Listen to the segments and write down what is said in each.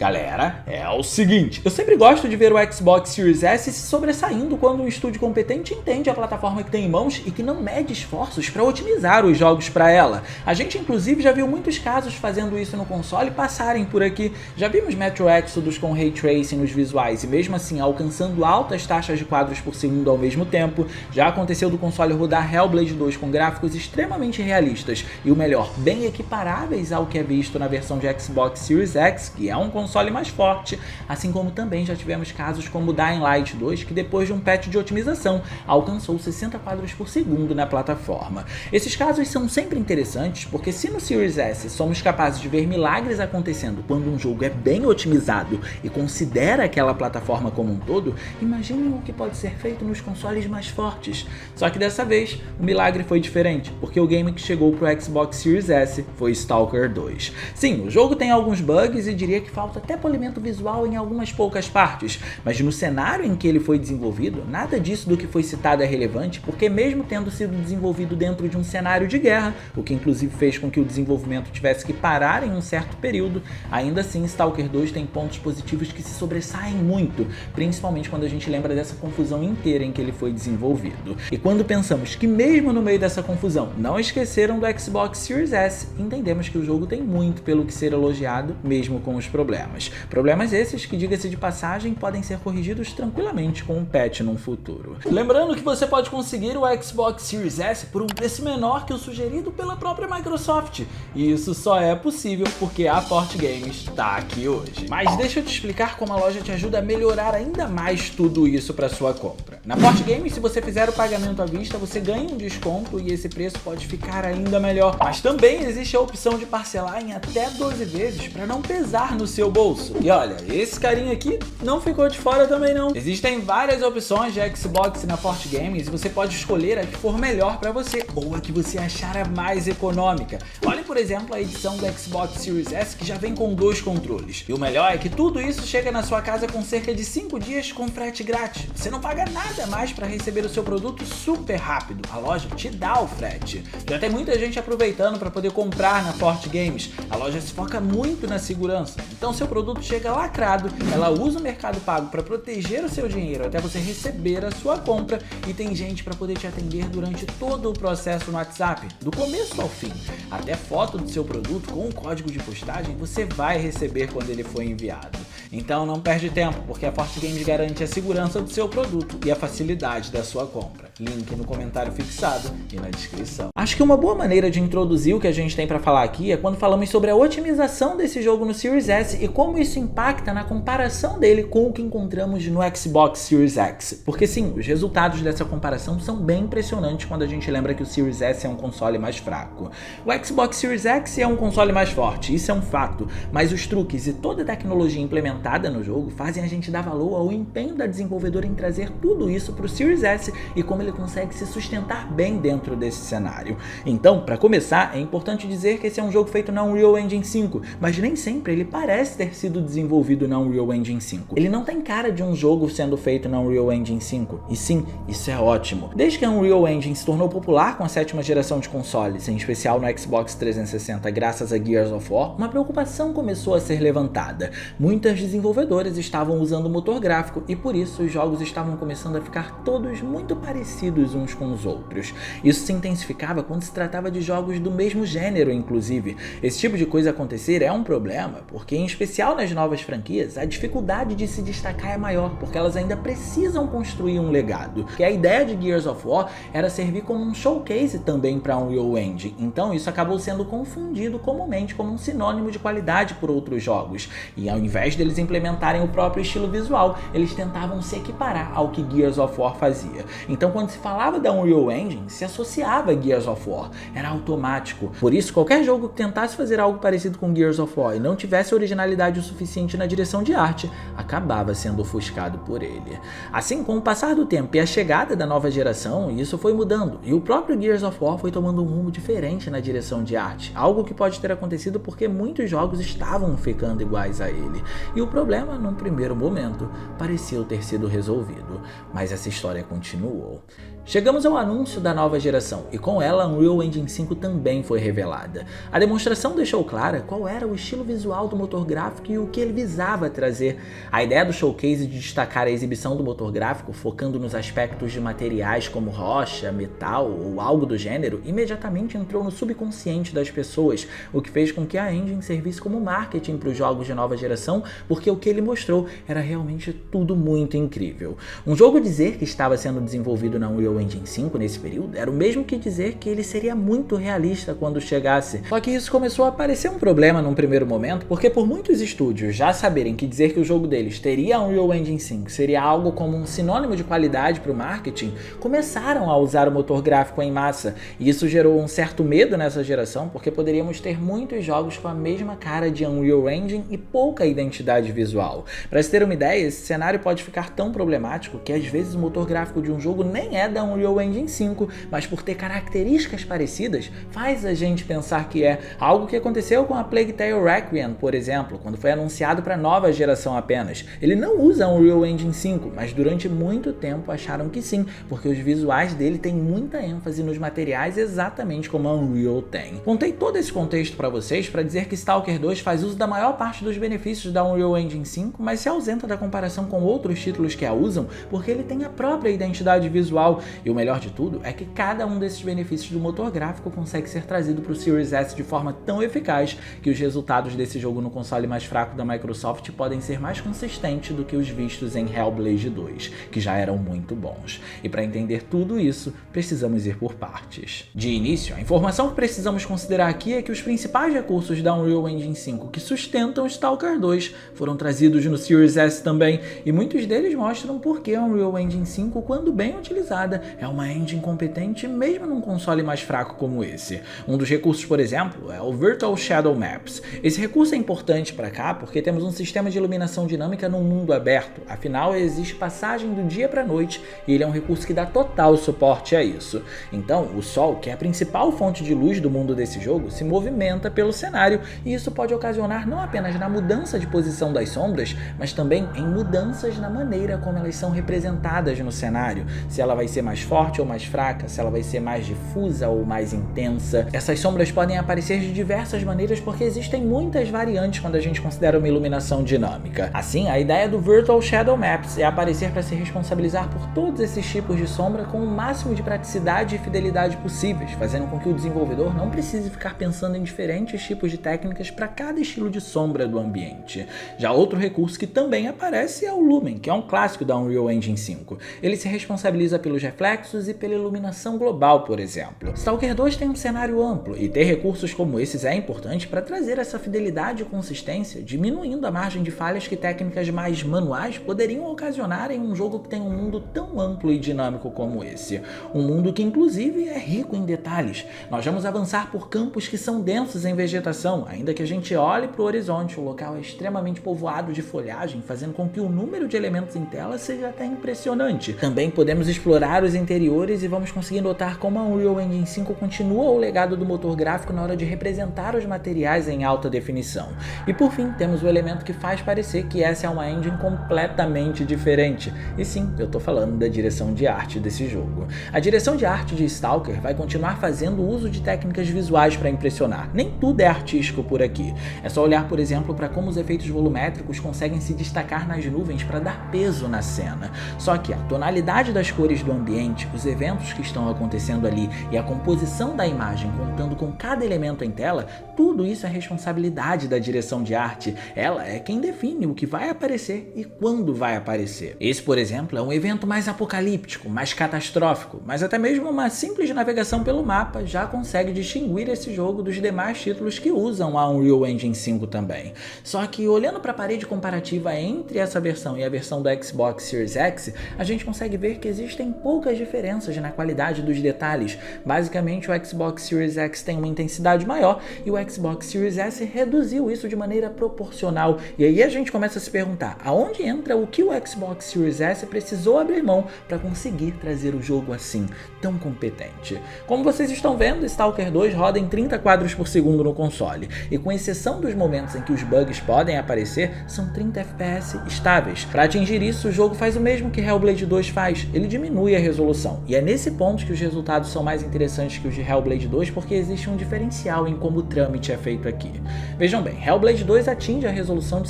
Galera, é o seguinte, eu sempre gosto de ver o Xbox Series S se sobressaindo quando um estúdio competente entende a plataforma que tem em mãos e que não mede esforços para otimizar os jogos para ela. A gente inclusive já viu muitos casos fazendo isso no console passarem por aqui. Já vimos Metro Exodus com Ray Tracing nos visuais e mesmo assim alcançando altas taxas de quadros por segundo ao mesmo tempo. Já aconteceu do console rodar Hellblade 2 com gráficos extremamente realistas e o melhor, bem equiparáveis ao que é visto na versão de Xbox Series X, que é um console mais forte, assim como também já tivemos casos como o Dying Light 2, que depois de um patch de otimização alcançou 60 quadros por segundo na plataforma. Esses casos são sempre interessantes porque se no Series S somos capazes de ver milagres acontecendo quando um jogo é bem otimizado e considera aquela plataforma como um todo, imaginem o que pode ser feito nos consoles mais fortes. Só que dessa vez o milagre foi diferente, porque o game que chegou pro Xbox Series S foi Stalker 2. Sim, o jogo tem alguns bugs e diria que falta até polimento visual em algumas poucas partes, mas no cenário em que ele foi desenvolvido, nada disso do que foi citado é relevante, porque mesmo tendo sido desenvolvido dentro de um cenário de guerra, o que inclusive fez com que o desenvolvimento tivesse que parar em um certo período, ainda assim Stalker 2 tem pontos positivos que se sobressaem muito, principalmente quando a gente lembra dessa confusão inteira em que ele foi desenvolvido. E quando pensamos que mesmo no meio dessa confusão não esqueceram do Xbox Series S, entendemos que o jogo tem muito pelo que ser elogiado, mesmo com os problemas. Problemas esses que, diga-se de passagem, podem ser corrigidos tranquilamente com um patch num futuro. Lembrando que você pode conseguir o Xbox Series S por um preço menor que o sugerido pela própria Microsoft, e isso só é possível porque a Forte Games está aqui hoje. Mas deixa eu te explicar como a loja te ajuda a melhorar ainda mais tudo isso para sua compra. Na Forte Games, se você fizer o pagamento à vista, você ganha um desconto e esse preço pode ficar ainda melhor. Mas também existe a opção de parcelar em até 12 vezes para não pesar no seu bolso. E olha, esse carinha aqui não ficou de fora também não. Existem várias opções de Xbox na Forte Games e você pode escolher a que for melhor para você ou a que você achar a mais econômica. Olhe, por exemplo, a edição do Xbox Series S que já vem com 2 controles. E o melhor é que tudo isso chega na sua casa com cerca de 5 dias com frete grátis. Você não paga nada mais para receber o seu produto super rápido. A loja te dá o frete. Já tem muita gente aproveitando para poder comprar na Forte Games. A loja se foca muito na segurança. Então seu produto chega lacrado, ela usa o Mercado Pago para proteger o seu dinheiro até você receber a sua compra e tem gente para poder te atender durante todo o processo no WhatsApp, do começo ao fim. Até foto do seu produto com o código de postagem você vai receber quando ele for enviado. Então não perde tempo, porque a Forte Games garante a segurança do seu produto e a facilidade da sua compra. Link no comentário fixado e na descrição. Acho que uma boa maneira de introduzir o que a gente tem para falar aqui é quando falamos sobre a otimização desse jogo no Series S e como isso impacta na comparação dele com o que encontramos no Xbox Series X. Porque sim, os resultados dessa comparação são bem impressionantes quando a gente lembra que o Series S é um console mais fraco. O Xbox Series X é um console mais forte, isso é um fato, mas os truques e toda a tecnologia implementada no jogo fazem a gente dar valor ao empenho da desenvolvedora em trazer tudo isso para o Series S e como ele consegue se sustentar bem dentro desse cenário. Então, para começar, é importante dizer que esse é um jogo feito na Unreal Engine 5, mas nem sempre ele parece ter sido desenvolvido na Unreal Engine 5. Ele não tem cara de um jogo sendo feito na Unreal Engine 5, e sim, isso é ótimo. Desde que a Unreal Engine se tornou popular com a 7ª geração de consoles, em especial no Xbox 360 graças a Gears of War, uma preocupação começou a ser levantada. Muitas desenvolvedoras estavam usando o motor gráfico e por isso os jogos estavam começando a ficar todos muito parecidos uns com os outros. Isso se intensificava quando se tratava de jogos do mesmo gênero, inclusive. Esse tipo de coisa acontecer é um problema, porque em especial nas novas franquias, a dificuldade de se destacar é maior, porque elas ainda precisam construir um legado. Que a ideia de Gears of War era servir como um showcase também para Unreal Engine, então isso acabou sendo confundido comumente como um sinônimo de qualidade por outros jogos, e ao invés deles implementarem o próprio estilo visual, eles tentavam se equiparar ao que Gears of War fazia. Então quando se falava da Unreal Engine, se associava a Gears of War, era automático. Por isso, qualquer jogo que tentasse fazer algo parecido com Gears of War e não tivesse originalidade o suficiente na direção de arte, acabava sendo ofuscado por ele. Assim, com o passar do tempo e a chegada da nova geração, isso foi mudando, e o próprio Gears of War foi tomando um rumo diferente na direção de arte, algo que pode ter acontecido porque muitos jogos estavam ficando iguais a ele. E o problema, num primeiro momento, parecia ter sido resolvido, mas essa história continuou. Chegamos ao anúncio da nova geração e com ela a Unreal Engine 5 também foi revelada. A demonstração deixou clara qual era o estilo visual do motor gráfico e o que ele visava trazer. A ideia do showcase de destacar a exibição do motor gráfico focando nos aspectos de materiais como rocha, metal ou algo do gênero imediatamente entrou no subconsciente das pessoas, o que fez com que a engine servisse como marketing para os jogos de nova geração, porque o que ele mostrou era realmente tudo muito incrível. Um jogo dizer que estava sendo desenvolvido na Unreal Engine 5 nesse período era o mesmo que dizer que ele seria muito realista quando chegasse. Só que isso começou a parecer um problema num primeiro momento, porque por muitos estúdios já saberem que dizer que o jogo deles teria a Unreal Engine 5 seria algo como um sinônimo de qualidade para o marketing, começaram a usar o motor gráfico em massa, e isso gerou um certo medo nessa geração, porque poderíamos ter muitos jogos com a mesma cara de Unreal Engine e pouca identidade visual. Para se ter uma ideia, esse cenário pode ficar tão problemático que às vezes o motor gráfico de um jogo nem é da Unreal Engine 5, mas por ter características parecidas, faz a gente pensar que é algo que aconteceu com a Plague Tale Requiem, por exemplo, quando foi anunciado para nova geração apenas. Ele não usa Unreal Engine 5, mas durante muito tempo acharam que sim, porque os visuais dele têm muita ênfase nos materiais exatamente como a Unreal tem. Contei todo esse contexto para vocês para dizer que Stalker 2 faz uso da maior parte dos benefícios da Unreal Engine 5, mas se ausenta da comparação com outros títulos que a usam, porque ele tem a própria identidade visual. E o melhor de tudo é que cada um desses benefícios do motor gráfico consegue ser trazido para o Series S de forma tão eficaz que os resultados desse jogo no console mais fraco da Microsoft podem ser mais consistentes do que os vistos em Hellblade 2, que já eram muito bons. E para entender tudo isso, precisamos ir por partes. De início, a informação que precisamos considerar aqui é que os principais recursos da Unreal Engine 5 que sustentam Stalker 2 foram trazidos no Series S também, e muitos deles mostram por que a Unreal Engine 5, quando bem utilizada, é uma engine competente mesmo num console mais fraco como esse. Um dos recursos, por exemplo, é o Virtual Shadow Maps. Esse recurso é importante para cá porque temos um sistema de iluminação dinâmica num mundo aberto, afinal existe passagem do dia para a noite e ele é um recurso que dá total suporte a isso. Então, o sol, que é a principal fonte de luz do mundo desse jogo, se movimenta pelo cenário e isso pode ocasionar não apenas na mudança de posição das sombras, mas também em mudanças na maneira como elas são representadas no cenário, se ela vai ser mais forte ou mais fraca, se ela vai ser mais difusa ou mais intensa. Essas sombras podem aparecer de diversas maneiras porque existem muitas variantes quando a gente considera uma iluminação dinâmica. Assim, a ideia do Virtual Shadow Maps é aparecer para se responsabilizar por todos esses tipos de sombra com o máximo de praticidade e fidelidade possíveis, fazendo com que o desenvolvedor não precise ficar pensando em diferentes tipos de técnicas para cada estilo de sombra do ambiente. Já outro recurso que também aparece é o Lumen, que é um clássico da Unreal Engine 5. Ele se responsabiliza pelos reflexos e pela iluminação global, por exemplo. Stalker 2 tem um cenário amplo e ter recursos como esses é importante para trazer essa fidelidade e consistência, diminuindo a margem de falhas que técnicas mais manuais poderiam ocasionar em um jogo que tem um mundo tão amplo e dinâmico como esse. Um mundo que inclusive é rico em detalhes. Nós vamos avançar por campos que são densos em vegetação, ainda que a gente olhe para o horizonte, o local é extremamente povoado de folhagem, fazendo com que o número de elementos em tela seja até impressionante. Também podemos explorar os interiores e vamos conseguir notar como a Unreal Engine 5 continua o legado do motor gráfico na hora de representar os materiais em alta definição. E por fim, temos o elemento que faz parecer que essa é uma engine completamente diferente. E sim, eu tô falando da direção de arte desse jogo. A direção de arte de Stalker vai continuar fazendo uso de técnicas visuais para impressionar. Nem tudo é artístico por aqui. É só olhar, por exemplo, para como os efeitos volumétricos conseguem se destacar nas nuvens para dar peso na cena. Só que a tonalidade das cores do ambiente, os eventos que estão acontecendo ali e a composição da imagem contando com cada elemento em tela, tudo isso é responsabilidade da direção de arte. Ela é quem define o que vai aparecer e quando vai aparecer. Esse, por exemplo, é um evento mais apocalíptico, mais catastrófico, mas até mesmo uma simples navegação pelo mapa já consegue distinguir esse jogo dos demais títulos que usam a Unreal Engine 5 também. Só que olhando para a parede comparativa entre essa versão e a versão do Xbox Series X, a gente consegue ver que existem poucas diferenças na qualidade dos detalhes. Basicamente, o Xbox Series X tem uma intensidade maior e o Xbox Series S reduziu isso de maneira proporcional. E aí a gente começa a se perguntar, aonde entra o que o Xbox Series S precisou abrir mão para conseguir trazer o jogo assim, tão competente? Como vocês estão vendo, Stalker 2 roda em 30 quadros por segundo no console, e com exceção dos momentos em que os bugs podem aparecer, PC são 30 FPS estáveis. Para atingir isso, o jogo faz o mesmo que Hellblade 2 faz, ele diminui a resolução. E é nesse ponto que os resultados são mais interessantes que os de Hellblade 2, porque existe um diferencial em como o trâmite é feito aqui. Vejam bem, Hellblade 2 atinge a resolução de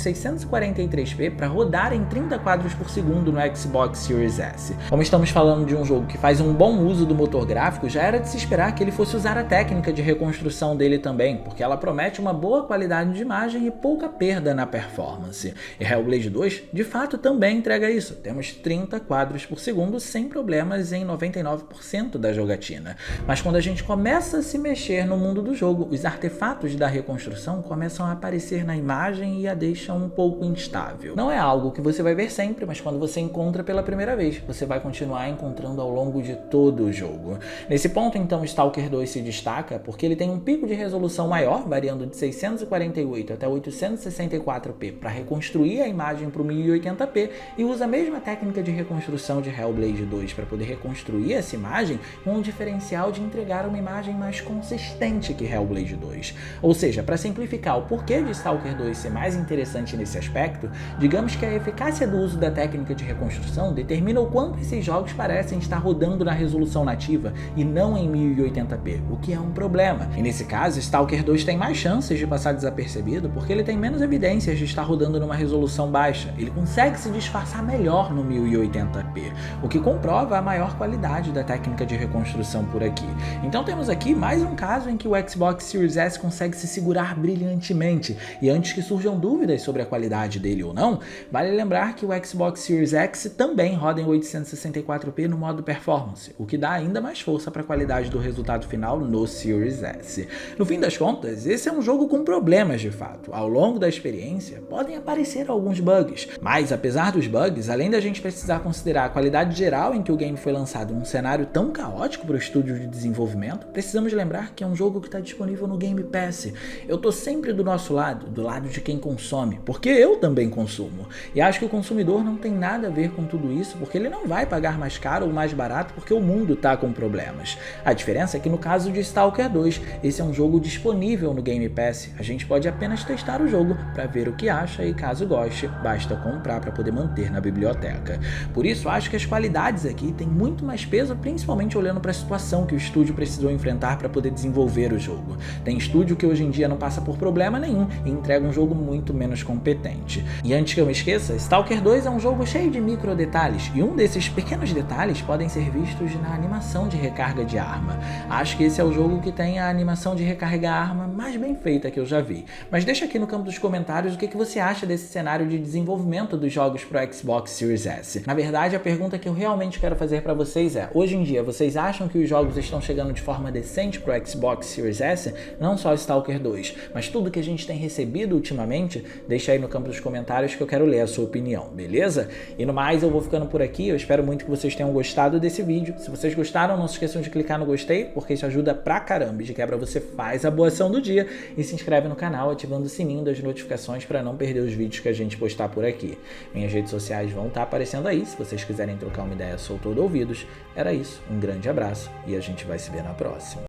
643p para rodar em 30 quadros por segundo no Xbox Series S. Como estamos falando de um jogo que faz um bom uso do motor gráfico, já era de se esperar que ele fosse usar a técnica de reconstrução dele também, porque ela promete uma boa qualidade de imagem e pouca perda na performance. E Hellblade 2, de fato, também entrega isso. Temos 30 quadros por segundo sem problemas em 99% da jogatina. Mas quando a gente começa a se mexer no mundo do jogo, os artefatos da reconstrução começam a aparecer na imagem e a deixam um pouco instável. Não é algo que você vai ver sempre, mas quando você encontra pela primeira vez, você vai continuar encontrando ao longo de todo o jogo. Nesse ponto, então, Stalker 2 se destaca porque ele tem um pico de resolução maior, variando de 648 até 864p para reconstruir a imagem para o 1080p, e usa a mesma técnica de reconstrução de Hellblade 2 para poder reconstruir essa imagem, com o diferencial de entregar uma imagem mais consistente que Hellblade 2. Ou seja, para simplificar o porquê de Stalker 2 ser mais interessante nesse aspecto, digamos que a eficácia do uso da técnica de reconstrução determina o quanto esses jogos parecem estar rodando na resolução nativa e não em 1080p, o que é um problema. E nesse caso, Stalker 2 tem mais chances de passar desapercebido porque ele tem menos evidências de estar rodando numa resolução baixa. Ele consegue se disfarçar melhor no 1080p, o que comprova a maior qualidade da técnica de reconstrução por aqui. Então temos aqui mais um caso em que o Xbox Series S consegue se segurar brilhantemente, e antes que surjam dúvidas sobre a qualidade dele ou não, vale lembrar que o Xbox Series X também roda em 864p no modo performance, o que dá ainda mais força para a qualidade do resultado final no Series S. No fim das contas, esse é um jogo com problemas de fato. Ao longo da experiência, podem aparecer alguns bugs, mas apesar dos bugs, além da gente precisar considerar a qualidade geral em que o game foi lançado em um cenário tão caótico para o estúdio de desenvolvimento, precisamos lembrar que é um jogo que está disponível no Game Pass. Eu tô sempre do nosso lado, do lado de quem consome, porque eu também consumo. E acho que o consumidor não tem nada a ver com tudo isso, porque ele não vai pagar mais caro ou mais barato porque o mundo tá com problemas. A diferença é que no caso de Stalker 2, esse é um jogo disponível no Game Pass. A gente pode apenas testar o jogo para ver o que acha e, caso goste, basta comprar para poder manter na biblioteca. Por isso, acho que as qualidades aqui têm muito mais peso, principalmente olhando para a situação que o estúdio precisou enfrentar para poder desenvolver o jogo. Tem estúdio que hoje em dia não passa por problema nenhum e entrega um jogo muito menos competente. E antes que eu me esqueça, Stalker 2 é um jogo cheio de micro detalhes, e um desses pequenos detalhes podem ser vistos na animação de recarga de arma. Acho que esse é o jogo que tem a animação de recarregar a arma mais bem feita que eu já vi. Mas deixa aqui no campo dos comentários o que você acha desse cenário de desenvolvimento dos jogos para o Xbox Series S. Na verdade, a pergunta que eu realmente quero fazer para vocês é: hoje em dia, vocês acham que os jogos estão chegando de forma decente para o Xbox Series S? Não só Stalker 2, mas tudo que a gente tem recebido ultimamente? Deixa aí no campo dos comentários que eu quero ler a sua opinião, beleza? E no mais, eu vou ficando por aqui. Eu espero muito que vocês tenham gostado desse vídeo. Se vocês gostaram, não se esqueçam de clicar no gostei, porque isso ajuda pra caramba. De quebra, você faz a boa ação do dia e se inscreve no canal ativando o sininho das notificações para não perder os vídeos que a gente postar por aqui. Minhas redes sociais vão estar aparecendo aí, se vocês quiserem trocar uma ideia, sou todo ouvidos. Era isso, um grande abraço e a gente vai se ver na próxima.